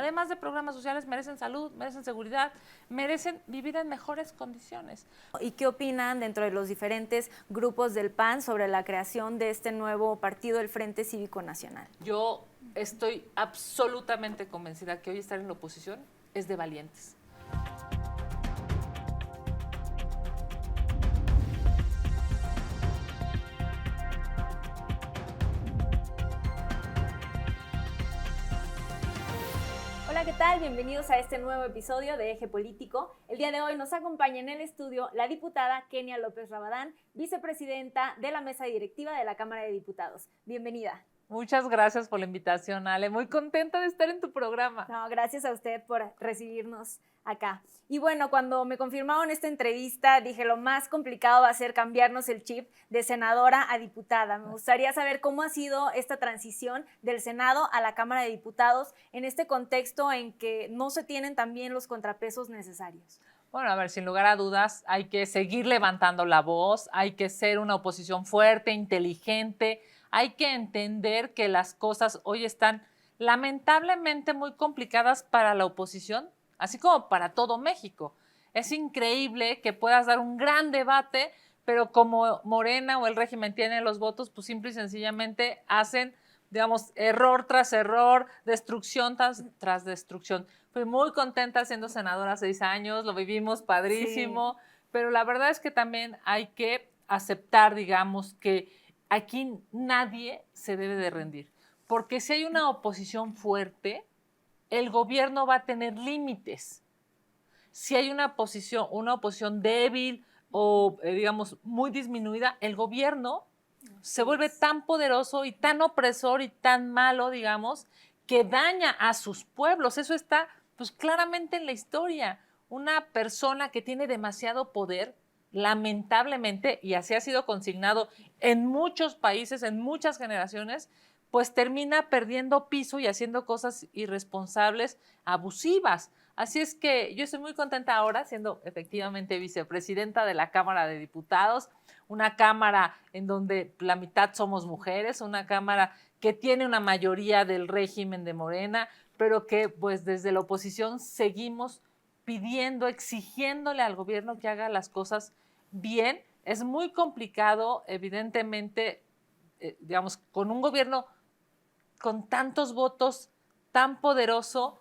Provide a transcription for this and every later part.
además de programas sociales, merecen salud, merecen seguridad, merecen vivir en mejores condiciones. ¿Y qué opinan dentro de los diferentes grupos del PAN sobre la creación de este nuevo partido, el Frente Cívico Nacional? Yo estoy absolutamente convencida que hoy estar en la oposición es de valientes. Hola, ¿qué tal? Bienvenidos a este nuevo episodio de Eje Político. El día de hoy nos acompaña en el estudio la diputada Kenia López Rabadán, vicepresidenta de la mesa directiva de la Cámara de Diputados. Bienvenida. Muchas gracias por la invitación, Ale. Muy contenta de estar en tu programa. No, gracias a usted por recibirnos acá. Y bueno, cuando me confirmaron esta entrevista, dije lo más complicado va a ser cambiarnos el chip de senadora a diputada. Me gustaría saber cómo ha sido esta transición del Senado a la Cámara de Diputados en este contexto en que no se tienen también los contrapesos necesarios. Bueno, a ver, sin lugar a dudas, hay que seguir levantando la voz, hay que ser una oposición fuerte, inteligente, hay que entender que las cosas hoy están lamentablemente muy complicadas para la oposición, así como para todo México. Es increíble que puedas dar un gran debate, pero como Morena o el régimen tiene los votos, pues simple y sencillamente hacen, digamos, error tras error, destrucción tras destrucción. Fui muy contenta siendo senadora hace 6 años, lo vivimos padrísimo, sí. Pero la verdad es que también hay que aceptar, digamos, que aquí nadie se debe de rendir, porque si hay una oposición fuerte, el gobierno va a tener límites. Si hay una oposición débil o, digamos, muy disminuida, el gobierno se vuelve tan poderoso y tan opresor y tan malo, digamos, que daña a sus pueblos. Eso está, pues, claramente en la historia. Una persona que tiene demasiado poder, lamentablemente, y así ha sido consignado en muchos países, en muchas generaciones, pues termina perdiendo piso y haciendo cosas irresponsables, abusivas. Así es que yo estoy muy contenta ahora siendo efectivamente vicepresidenta de la Cámara de Diputados, una Cámara en donde la mitad somos mujeres, una Cámara que tiene una mayoría del régimen de Morena, pero que pues desde la oposición seguimos pidiendo, exigiéndole al gobierno que haga las cosas bien. Es muy complicado, evidentemente, digamos, con un gobierno con tantos votos, tan poderoso,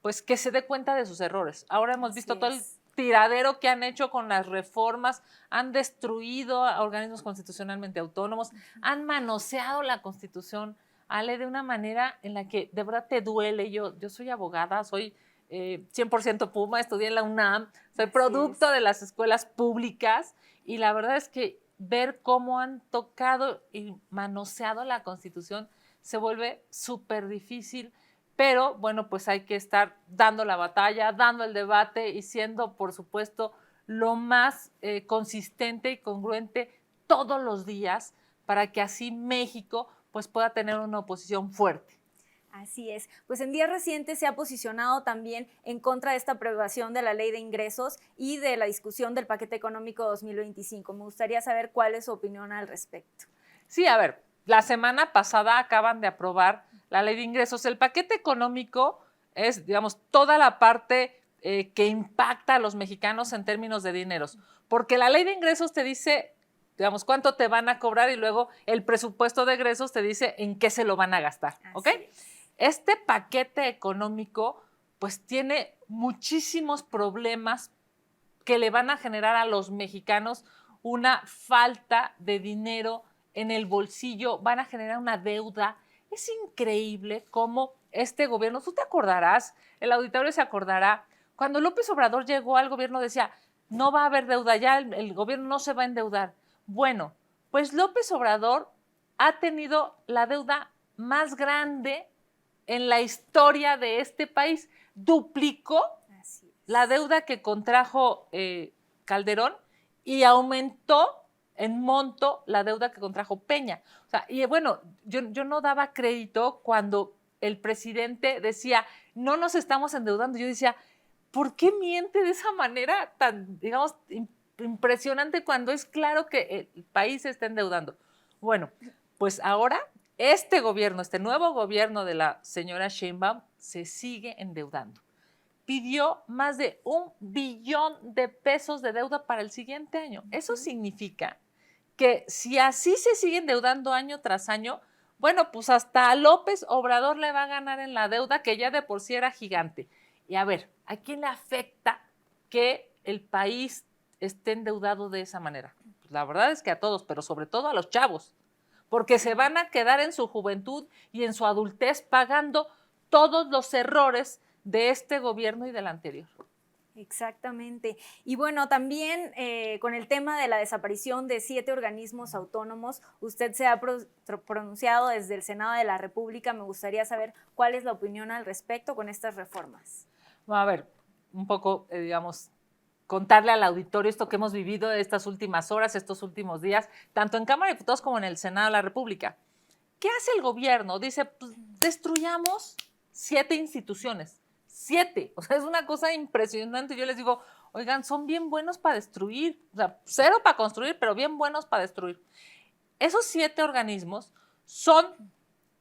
pues que se dé cuenta de sus errores. Ahora hemos visto todo el tiradero que han hecho con las reformas, han destruido a organismos constitucionalmente autónomos, han manoseado la Constitución, Ale, de una manera en la que de verdad te duele. Yo soy abogada, soy 100% Puma, estudié en la UNAM, soy producto de las escuelas públicas y la verdad es que ver cómo han tocado y manoseado la Constitución se vuelve súper difícil, pero bueno, pues hay que estar dando la batalla, dando el debate y siendo, por supuesto, lo más consistente y congruente todos los días para que así México pues pueda tener una oposición fuerte. Así es. Pues en días recientes se ha posicionado también en contra de esta aprobación de la Ley de Ingresos y de la discusión del paquete económico 2025. Me gustaría saber cuál es su opinión al respecto. Sí, a ver, la semana pasada acaban de aprobar la Ley de Ingresos. El paquete económico es, digamos, toda la parte que impacta a los mexicanos en términos de dineros, porque la Ley de Ingresos te dice, digamos, cuánto te van a cobrar y luego el presupuesto de egresos te dice en qué se lo van a gastar, ¿ok? Este paquete económico pues tiene muchísimos problemas que le van a generar a los mexicanos una falta de dinero en el bolsillo, van a generar una deuda. Es increíble cómo este gobierno, tú te acordarás, el auditorio se acordará, cuando López Obrador llegó al gobierno decía, no va a haber deuda, ya el gobierno no se va a endeudar. Bueno, pues López Obrador ha tenido la deuda más grande en la historia de este país, duplicó la deuda que contrajo Calderón y aumentó en monto la deuda que contrajo Peña. O sea, y bueno, yo no daba crédito cuando el presidente decía, no nos estamos endeudando. Yo decía, ¿por qué miente de esa manera tan, digamos, impresionante cuando es claro que el país se está endeudando? Bueno, pues ahora este gobierno, este nuevo gobierno de la señora Sheinbaum, se sigue endeudando. Pidió más de 1 billón de pesos de deuda para el siguiente año. Eso significa que si así se sigue endeudando año tras año, bueno, pues hasta a López Obrador le va a ganar en la deuda, que ya de por sí era gigante. Y a ver, ¿a quién le afecta que el país esté endeudado de esa manera? Pues la verdad es que a todos, pero sobre todo a los chavos, porque se van a quedar en su juventud y en su adultez pagando todos los errores de este gobierno y del anterior. Exactamente. Y bueno, también con el tema de la desaparición de 7 organismos autónomos, usted se ha pronunciado desde el Senado de la República. Me gustaría saber cuál es la opinión al respecto con estas reformas. A ver, un poco, digamos, contarle al auditorio esto que hemos vivido estas últimas horas, estos últimos días, tanto en Cámara de Diputados como en el Senado de la República. ¿Qué hace el gobierno? Dice, pues, destruyamos 7 instituciones. 7, o sea, es una cosa impresionante. Yo les digo, oigan, son bien buenos para destruir, o sea, 0 para construir, pero bien buenos para destruir. Esos 7 organismos son,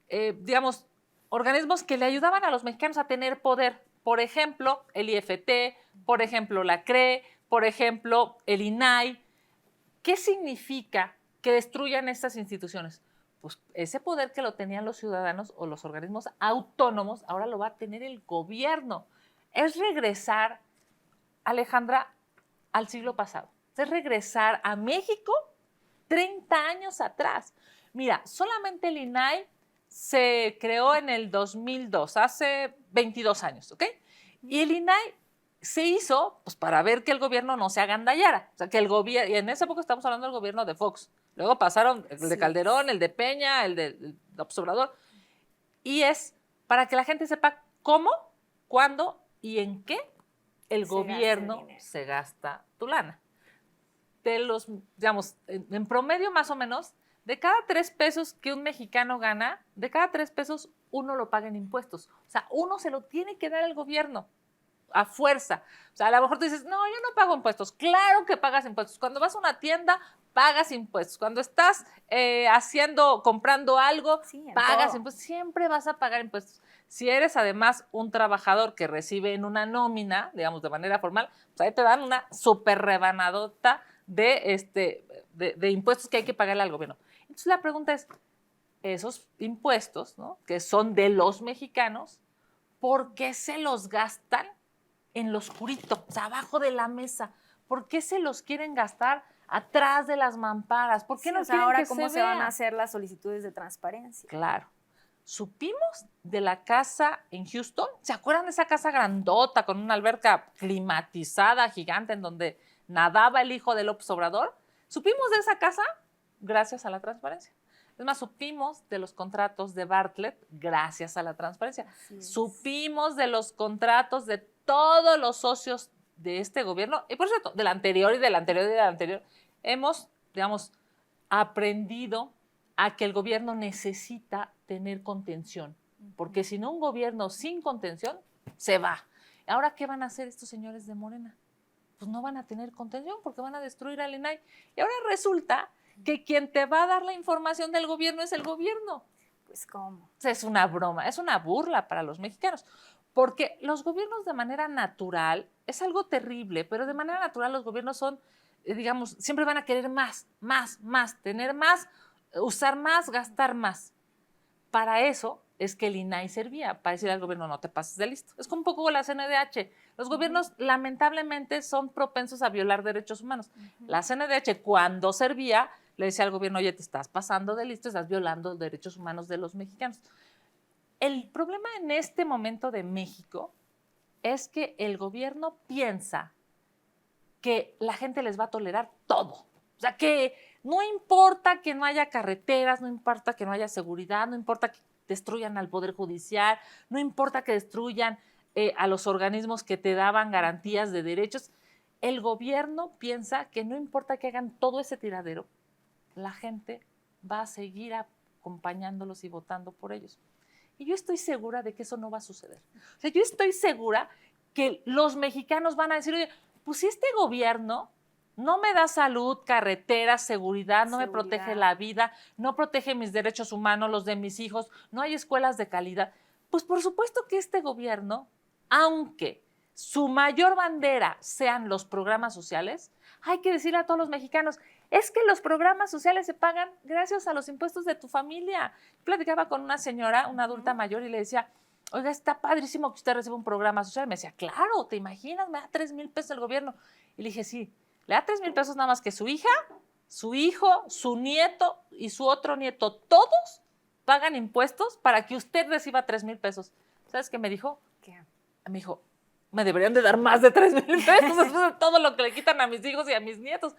digamos, organismos que le ayudaban a los mexicanos a tener poder. Por ejemplo, el IFT, por ejemplo, la CRE, por ejemplo, el INAI. ¿Qué significa que destruyan estas instituciones? Pues ese poder que lo tenían los ciudadanos o los organismos autónomos, ahora lo va a tener el gobierno. Es regresar, Alejandra, al siglo pasado. Es regresar a México 30 años atrás. Mira, solamente el INAI se creó en el 2002, hace 22 años, ¿ok? Y el INAI se hizo pues, para ver que el gobierno no se agandallara. O sea, que el gobierno, y en esa época estamos hablando del gobierno de Fox. Luego pasaron el de Calderón, el de Peña, el de López Obrador. Y es para que la gente sepa cómo, cuándo y en qué el gobierno se gasta tu lana. De los, digamos, en promedio más o menos, de cada 3 pesos que un mexicano gana, de cada 3 pesos, 1 lo paga en impuestos. O sea, 1 se lo tiene que dar el gobierno a fuerza. O sea, a lo mejor tú dices, no, yo no pago impuestos. Claro que pagas impuestos. Cuando vas a una tienda, pagas impuestos. Cuando estás comprando algo, sí, pagas impuestos. Siempre vas a pagar impuestos. Si eres además un trabajador que recibe en una nómina, digamos de manera formal, pues ahí te dan una súper rebanadota de impuestos que hay que pagarle al gobierno. Entonces la pregunta es, esos impuestos, ¿no?, que son de los mexicanos, ¿por qué se los gastan en lo oscurito, o sea, abajo de la mesa? ¿Por qué se los quieren gastar atrás de las mamparas? ¿Por qué sí, no quieren ahora que cómo se se van vea? a hacer las solicitudes de transparencia? Claro. Supimos de la casa en Houston. ¿Se acuerdan de esa casa grandota con una alberca climatizada gigante en donde nadaba el hijo de López Obrador? Supimos de esa casa gracias a la transparencia. Es más, supimos de los contratos de Bartlett gracias a la transparencia. Supimos de los contratos de todos los socios de este gobierno, y por cierto, del anterior y del anterior y del anterior. Hemos, digamos, aprendido a que el gobierno necesita tener contención, porque si no, un gobierno sin contención se va. ¿Ahora qué van a hacer estos señores de Morena? Pues no van a tener contención porque van a destruir al INAI. Y ahora resulta que quien te va a dar la información del gobierno es el gobierno. Pues ¿cómo? Es una broma, es una burla para los mexicanos, porque los gobiernos de manera natural, es algo terrible, pero de manera natural los gobiernos son, digamos, siempre van a querer más, tener más, usar más, gastar más. Para eso es que el INAI servía, para decir al gobierno, no te pases de listo. Es como un poco la CNDH. Los gobiernos, lamentablemente, son propensos a violar derechos humanos. La CNDH, cuando servía, le decía al gobierno, oye, te estás pasando de listo, estás violando los derechos humanos de los mexicanos. El problema en este momento de México es que el gobierno piensa que la gente les va a tolerar todo. O sea, que no importa que no haya carreteras, no importa que no haya seguridad, no importa que destruyan al Poder Judicial, no importa que destruyan a los organismos que te daban garantías de derechos. El gobierno piensa que no importa que hagan todo ese tiradero, la gente va a seguir acompañándolos y votando por ellos. Y yo estoy segura de que eso no va a suceder. O sea, yo estoy segura que los mexicanos van a decir, oye, pues si este gobierno No me da salud, carreteras, seguridad, no me protege Seguridad. la vida, no protege mis derechos humanos, los de mis hijos, no hay escuelas de calidad. Pues por supuesto que este gobierno, aunque su mayor bandera sean los programas sociales, hay que decirle a todos los mexicanos, es que los programas sociales se pagan gracias a los impuestos de tu familia. Platicaba con una señora, una adulta mayor, y le decía, oiga, está padrísimo que usted reciba un programa social. Me decía, claro, ¿te imaginas? Me da 3,000 pesos el gobierno. Y le dije, sí, le da 3,000 pesos nada más que su hija, su hijo, su nieto y su otro nieto, todos pagan impuestos para que usted reciba 3,000 pesos. ¿Sabes qué me dijo? ¿Qué? Me dijo, me deberían de dar más de 3,000 pesos después de todo lo que le quitan a mis hijos y a mis nietos.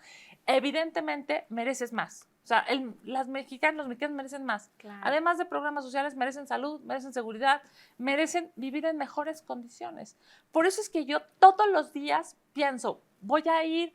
Evidentemente, mereces más. O sea, los mexicanos merecen más. Claro. Además de programas sociales, merecen salud, merecen seguridad, merecen vivir en mejores condiciones. Por eso es que yo todos los días pienso, voy a ir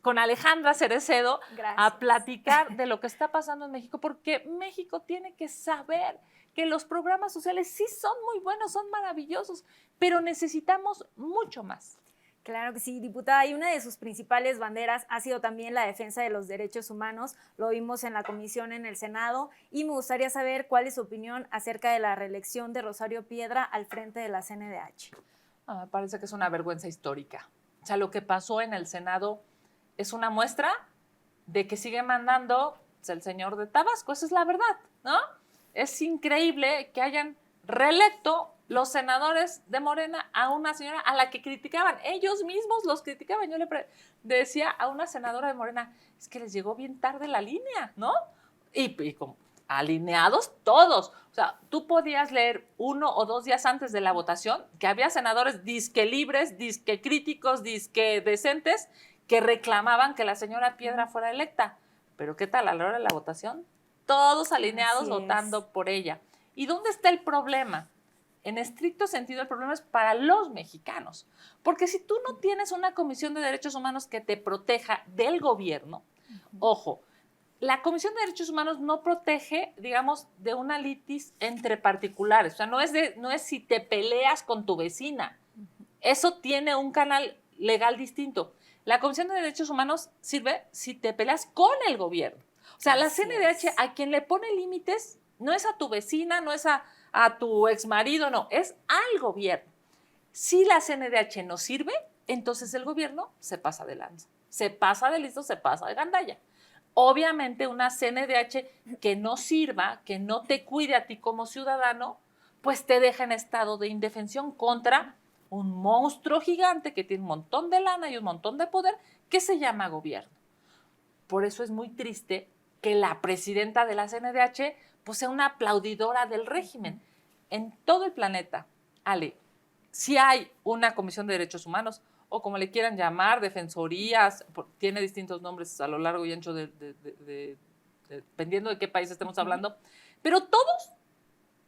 con Alejandra Cerecedo a platicar de lo que está pasando en México, porque México tiene que saber que los programas sociales sí son muy buenos, son maravillosos, pero necesitamos mucho más. Claro que sí, diputada, y una de sus principales banderas ha sido también la defensa de los derechos humanos. Lo vimos en la comisión en el Senado y me gustaría saber cuál es su opinión acerca de la reelección de Rosario Piedra al frente de la CNDH. Me parece que es una vergüenza histórica. O sea, lo que pasó en el Senado es una muestra de que sigue mandando el señor de Tabasco. Esa es la verdad, ¿no? Es increíble que hayan reelecto los senadores de Morena a una señora a la que criticaban. Ellos mismos los criticaban. Yo le decía a una senadora de Morena, es que les llegó bien tarde la línea, ¿no? Y como alineados todos. O sea, tú podías leer 1 o 2 días antes de la votación que había senadores disque libres, disque críticos, disque decentes, que reclamaban que la señora Piedra fuera electa. Pero ¿qué tal a la hora de la votación? Todos alineados votando por ella. ¿Y dónde está el problema? En estricto sentido, el problema es para los mexicanos. Porque si tú no tienes una Comisión de Derechos Humanos que te proteja del gobierno, ojo, la Comisión de Derechos Humanos no protege, digamos, de una litis entre particulares. O sea, no es si te peleas con tu vecina. Eso tiene un canal legal distinto. La Comisión de Derechos Humanos sirve si te peleas con el gobierno. O sea, la CNDH a quien le pone límites no es a tu vecina, no es a tu exmarido, no, es al gobierno. Si la CNDH no sirve, entonces el gobierno se pasa de lanza, se pasa de listo, se pasa de gandalla. Obviamente una CNDH que no sirva, que no te cuide a ti como ciudadano, pues te deja en estado de indefensión contra un monstruo gigante que tiene un montón de lana y un montón de poder que se llama gobierno. Por eso es muy triste que la presidenta de la CNDH pues sea una aplaudidora del régimen. En todo el planeta, Ale, si hay una Comisión de Derechos Humanos, o como le quieran llamar, defensorías, tiene distintos nombres a lo largo y ancho dependiendo de qué país estemos hablando, pero todos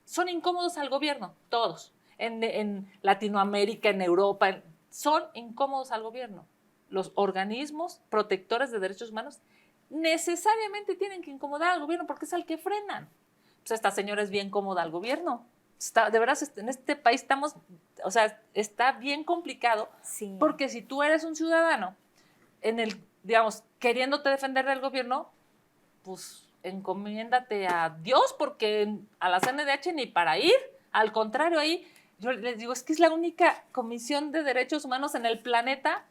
son incómodos al gobierno, todos. En Latinoamérica, en Europa, son incómodos al gobierno. Los organismos protectores de derechos humanos necesariamente tienen que incomodar al gobierno porque es al que frenan. Pues esta señora es bien cómoda al gobierno. De verdad, en este país estamos, o sea, está bien complicado, porque si tú eres un ciudadano, digamos, queriéndote defender del gobierno, pues encomiéndate a Dios, porque a la CNDH ni para ir, al contrario, ahí yo les digo, es que es la única Comisión de Derechos Humanos en el planeta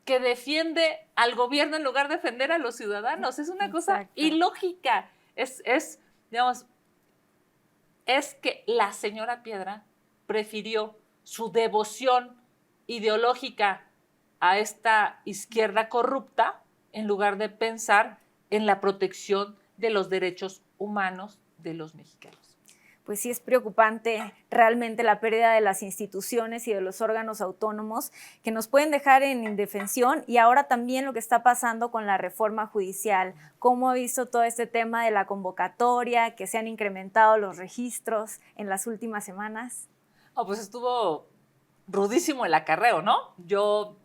que defiende al gobierno en lugar de defender a los ciudadanos. Es una cosa ilógica. Digamos, es que la señora Piedra prefirió su devoción ideológica a esta izquierda corrupta en lugar de pensar en la protección de los derechos humanos de los mexicanos. Pues sí es preocupante realmente la pérdida de las instituciones y de los órganos autónomos que nos pueden dejar en indefensión, y ahora también lo que está pasando con la reforma judicial. ¿Cómo ha visto todo este tema de la convocatoria, que se han incrementado los registros en las últimas semanas? Pues estuvo rudísimo el acarreo, ¿no? Yo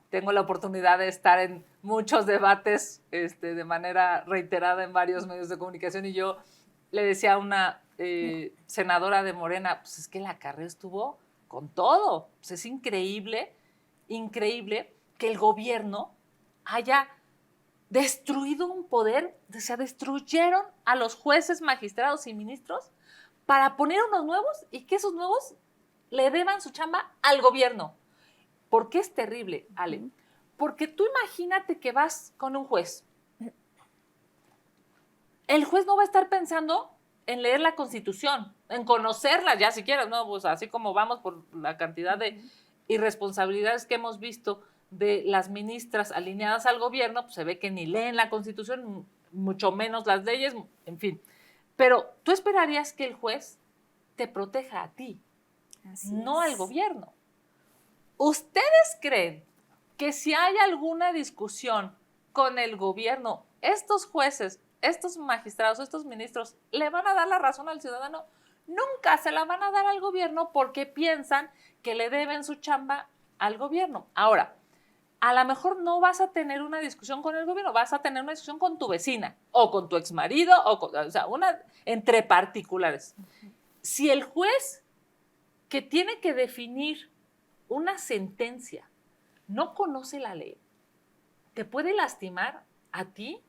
tengo la oportunidad de estar en muchos debates de manera reiterada en varios medios de comunicación, y yo le decía a una senadora de Morena, pues es que el acarreo estuvo con todo. Pues es increíble que el gobierno haya destruido un poder, o sea, destruyeron a los jueces, magistrados y ministros para poner unos nuevos y que esos nuevos le deban su chamba al gobierno. ¿Por qué es terrible, Ale? Porque tú imagínate que vas con un juez. El juez no va a estar pensando en leer la Constitución, en conocerla ya si quieres, ¿no? Pues así como vamos por la cantidad de irresponsabilidades que hemos visto de las ministras alineadas al gobierno, pues se ve que ni leen la Constitución, mucho menos las leyes, en fin. Pero tú esperarías que el juez te proteja a ti, no al gobierno. ¿Ustedes creen que si hay alguna discusión con el gobierno, estos jueces, estos magistrados, estos ministros, le van a dar la razón al ciudadano? Nunca se la van a dar al gobierno porque piensan que le deben su chamba al gobierno. Ahora, a lo mejor no vas a tener una discusión con el gobierno, vas a tener una discusión con tu vecina o con tu exmarido, o sea, una entre particulares. Si el juez que tiene que definir una sentencia no conoce la ley, te puede lastimar a ti,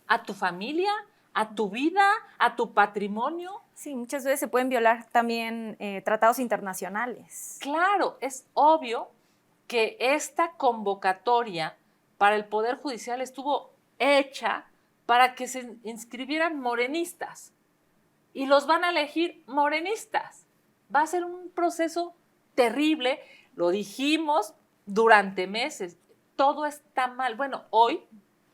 a tu familia, a tu vida, a tu patrimonio. Sí, muchas veces se pueden violar también tratados internacionales. Claro, es obvio que esta convocatoria para el Poder Judicial estuvo hecha para que se inscribieran morenistas y los van a elegir morenistas. Va a ser un proceso terrible, lo dijimos durante meses, todo está mal. Bueno, hoy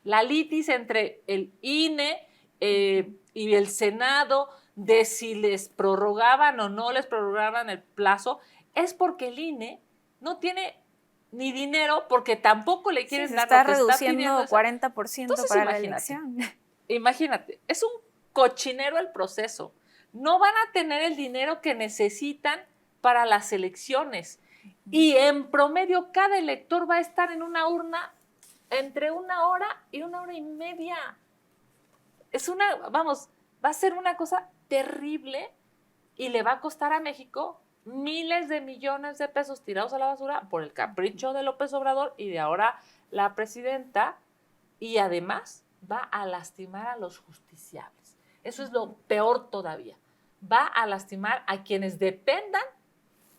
la litis entre el INE y el Senado de si les prorrogaban o no les prorrogaban el plazo, es porque el INE no tiene ni dinero porque tampoco le quieren dar lo que está pidiendo. Está reduciendo 40% entonces, para la elección. Imagínate, es un cochinero el proceso. No van a tener el dinero que necesitan para las elecciones. Y en promedio cada elector va a estar en una urna entre 1 hora y 1 hora y media. Va a ser una cosa terrible y le va a costar a México miles de millones de pesos tirados a la basura por el capricho de López Obrador y de ahora la presidenta, y además va a lastimar a los justiciables. Eso es lo peor todavía. Va a lastimar a quienes dependan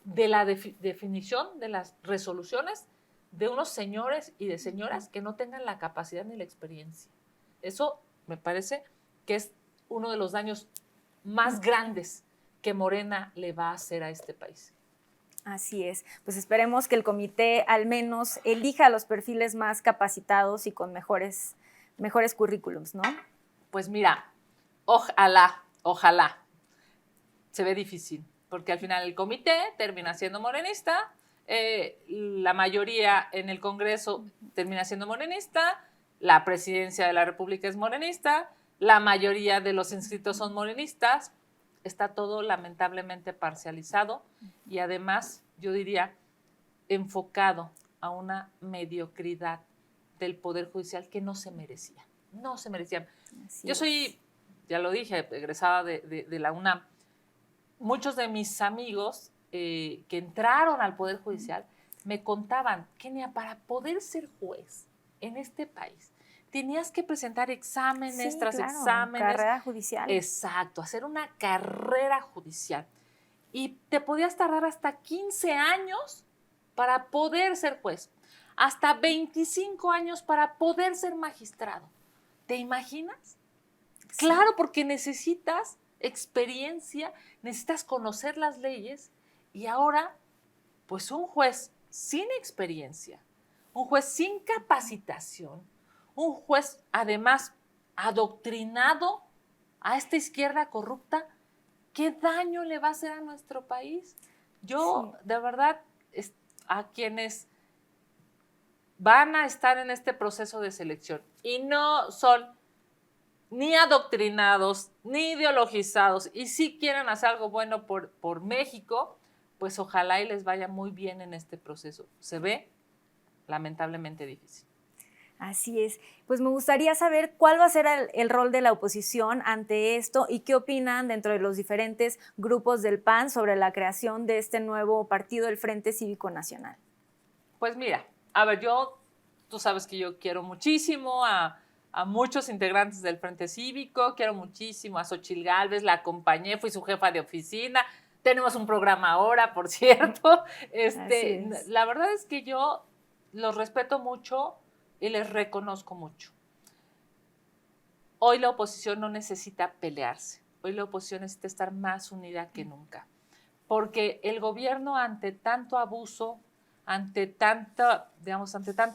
de la definición de las resoluciones de unos señores y de señoras que no tengan la capacidad ni la experiencia. Eso me parece que es uno de los daños más grandes que Morena le va a hacer a este país. Así es. Pues esperemos que el comité al menos elija los perfiles más capacitados y con mejores currículums, ¿no? Pues mira, ojalá. Se ve difícil, porque al final el comité termina siendo morenista, la mayoría en el Congreso termina siendo morenista, la presidencia de la República es morenista, la mayoría de los inscritos son morenistas. Está todo lamentablemente parcializado y además, yo diría, enfocado a una mediocridad del Poder Judicial que no se merecía. No se merecía. Yo soy, ya lo dije, egresada de la UNAM. Muchos de mis amigos que entraron al Poder Judicial me contaban, Kenia, para poder ser juez en este país, tenías que presentar exámenes tras exámenes. Carrera judicial. Exacto, hacer una carrera judicial. Y te podías tardar hasta 15 años para poder ser juez, hasta 25 años para poder ser magistrado. ¿Te imaginas? Sí. Claro, porque necesitas experiencia, necesitas conocer las leyes y ahora, pues un juez sin experiencia, un juez sin capacitación, un juez, además, adoctrinado a esta izquierda corrupta, ¿qué daño le va a hacer a nuestro país? Yo, de verdad, a quienes van a estar en este proceso de selección y no son ni adoctrinados, ni ideologizados, y sí quieren hacer algo bueno por México, pues ojalá y les vaya muy bien en este proceso. Se ve lamentablemente difícil. Así es. Pues me gustaría saber cuál va a ser el rol de la oposición ante esto y qué opinan dentro de los diferentes grupos del PAN sobre la creación de este nuevo partido, el Frente Cívico Nacional. Pues mira, a ver, yo Tú sabes que yo quiero muchísimo a muchos integrantes del Frente Cívico, quiero muchísimo a Xochitl Gálvez, la acompañé, fui su jefa de oficina, tenemos un programa ahora, por cierto. La verdad es que yo los respeto mucho y les reconozco mucho. Hoy la oposición no necesita pelearse, hoy la oposición necesita estar más unida que nunca, porque el gobierno ante tanto abuso, ante tanta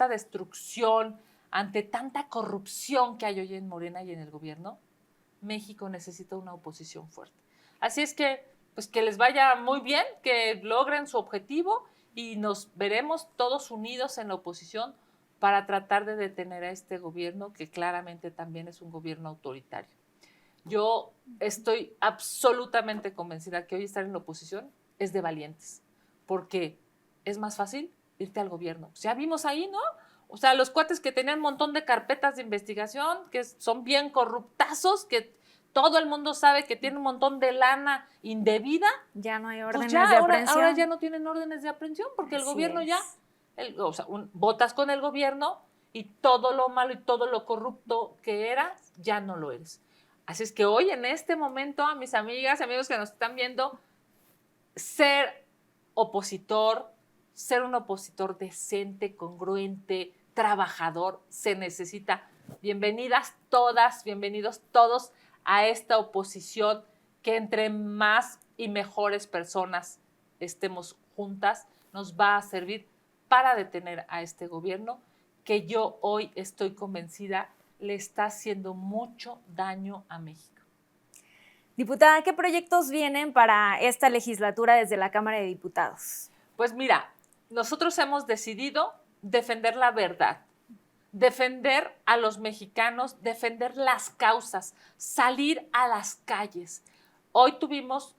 destrucción, ante tanta corrupción que hay hoy en Morena y en el gobierno, México necesita una oposición fuerte. Así es que, pues que les vaya muy bien, que logren su objetivo y nos veremos todos unidos en la oposición para tratar de detener a este gobierno que claramente también es un gobierno autoritario. Yo estoy absolutamente convencida que hoy estar en la oposición es de valientes, porque es más fácil irte al gobierno. Ya vimos ahí, ¿no? O sea, los cuates que tenían un montón de carpetas de investigación, que son bien corruptazos, que todo el mundo sabe que tienen un montón de lana indebida. Ya no hay órdenes pues de aprehensión. Ahora ya no tienen órdenes de aprehensión, porque el gobierno ya, votas con el gobierno y todo lo malo y todo lo corrupto que era, ya no lo eres. Así es que hoy, en este momento, a mis amigas y amigos que nos están viendo, ser opositor, ser un opositor decente, congruente, trabajador, se necesita. Bienvenidas todas, bienvenidos todos a esta oposición, que entre más y mejores personas estemos juntas, nos va a servir para detener a este gobierno que yo hoy estoy convencida le está haciendo mucho daño a México. Diputada, ¿qué proyectos vienen para esta legislatura desde la Cámara de Diputados? Pues mira, nosotros hemos decidido defender la verdad, defender a los mexicanos, defender las causas, salir a las calles. Hoy tuvimos,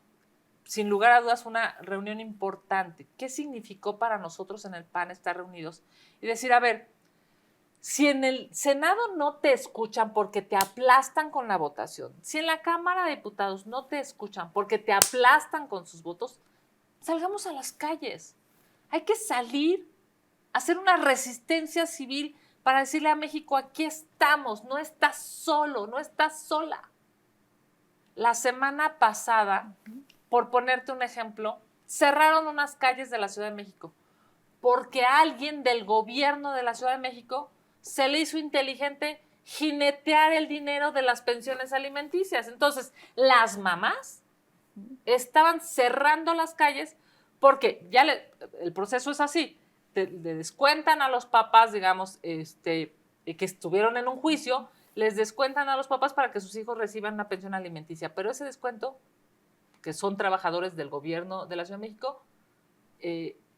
sin lugar a dudas, una reunión importante. ¿Qué significó para nosotros en el PAN estar reunidos? Y decir, a ver, si en el Senado no te escuchan porque te aplastan con la votación, si en la Cámara de Diputados no te escuchan porque te aplastan con sus votos, salgamos a las calles. Hay que salir, hacer una resistencia civil para decirle a México, aquí estamos, no estás solo, no estás sola. La semana pasada, por ponerte un ejemplo, cerraron unas calles de la Ciudad de México porque a alguien del gobierno de la Ciudad de México se le hizo inteligente jinetear el dinero de las pensiones alimenticias. Entonces, las mamás estaban cerrando las calles porque ya el proceso es así. Le descuentan a los papás, digamos, que estuvieron en un juicio, les descuentan a los papás para que sus hijos reciban una pensión alimenticia. Pero ese descuento, que son trabajadores del gobierno de la Ciudad de México,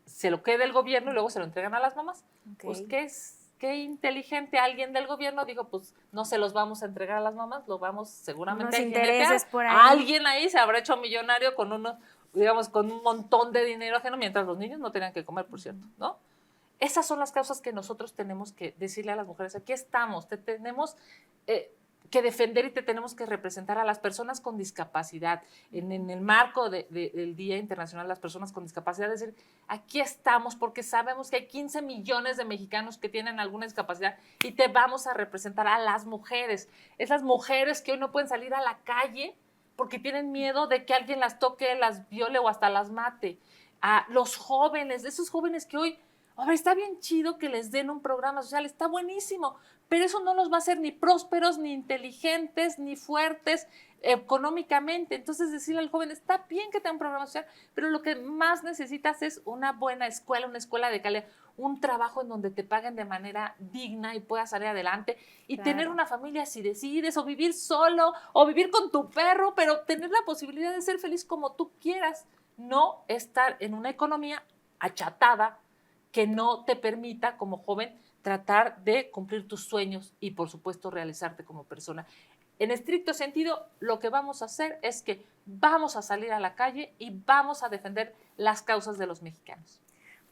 se lo queda el gobierno y luego se lo entregan a las mamás. Okay. Pues, qué inteligente alguien del gobierno dijo, pues no se los vamos a entregar a las mamás, lo vamos seguramente a intereses por ahí. Alguien ahí se habrá hecho millonario con con un montón de dinero ajeno, mientras los niños no tenían que comer, por cierto, ¿no? Esas son las causas que nosotros tenemos que decirle a las mujeres, aquí estamos, te tenemos que defender y te tenemos que representar a las personas con discapacidad. En el marco del Día Internacional de las Personas con Discapacidad, es decir, aquí estamos porque sabemos que hay 15 millones de mexicanos que tienen alguna discapacidad y te vamos a representar a las mujeres. Esas mujeres que hoy no pueden salir a la calle porque tienen miedo de que alguien las toque, las viole o hasta las mate. A los jóvenes, esos jóvenes que hoy, a ver, está bien chido que les den un programa social, está buenísimo, pero eso no los va a hacer ni prósperos, ni inteligentes, ni fuertes económicamente. Entonces, decirle al joven, está bien que tenga un programa social, pero lo que más necesitas es una buena escuela, una escuela de calidad, un trabajo en donde te paguen de manera digna y puedas salir adelante y tener una familia si decides, o vivir solo, o vivir con tu perro, pero tener la posibilidad de ser feliz como tú quieras, no estar en una economía achatada que no te permita como joven tratar de cumplir tus sueños y, por supuesto, realizarte como persona. En estricto sentido, lo que vamos a hacer es que vamos a salir a la calle y vamos a defender las causas de los mexicanos.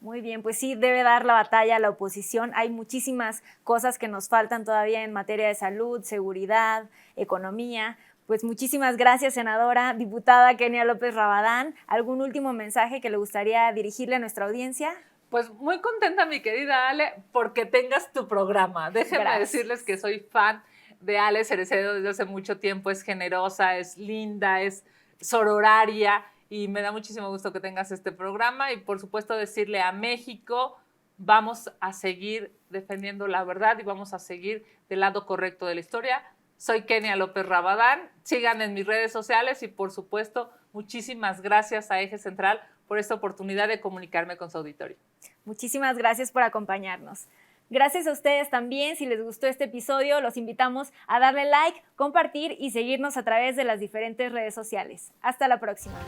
Muy bien, pues sí, debe dar la batalla a la oposición. Hay muchísimas cosas que nos faltan todavía en materia de salud, seguridad, economía. Pues muchísimas gracias, senadora. Diputada Kenia López Rabadán, ¿algún último mensaje que le gustaría dirigirle a nuestra audiencia? Pues muy contenta, mi querida Ale, porque tengas tu programa. Déjenme Gracias. decirles que soy fan de Ale Cerecedo desde hace mucho tiempo. Es generosa, es linda, es sororaria y me da muchísimo gusto que tengas este programa. Y por supuesto decirle a México, vamos a seguir defendiendo la verdad y vamos a seguir del lado correcto de la historia. Soy Kenia López Rabadán. Sigan en mis redes sociales y por supuesto muchísimas gracias a Eje Central por esta oportunidad de comunicarme con su auditorio. Muchísimas gracias por acompañarnos. Gracias a ustedes también. Si les gustó este episodio, los invitamos a darle like, compartir y seguirnos a través de las diferentes redes sociales. Hasta la próxima.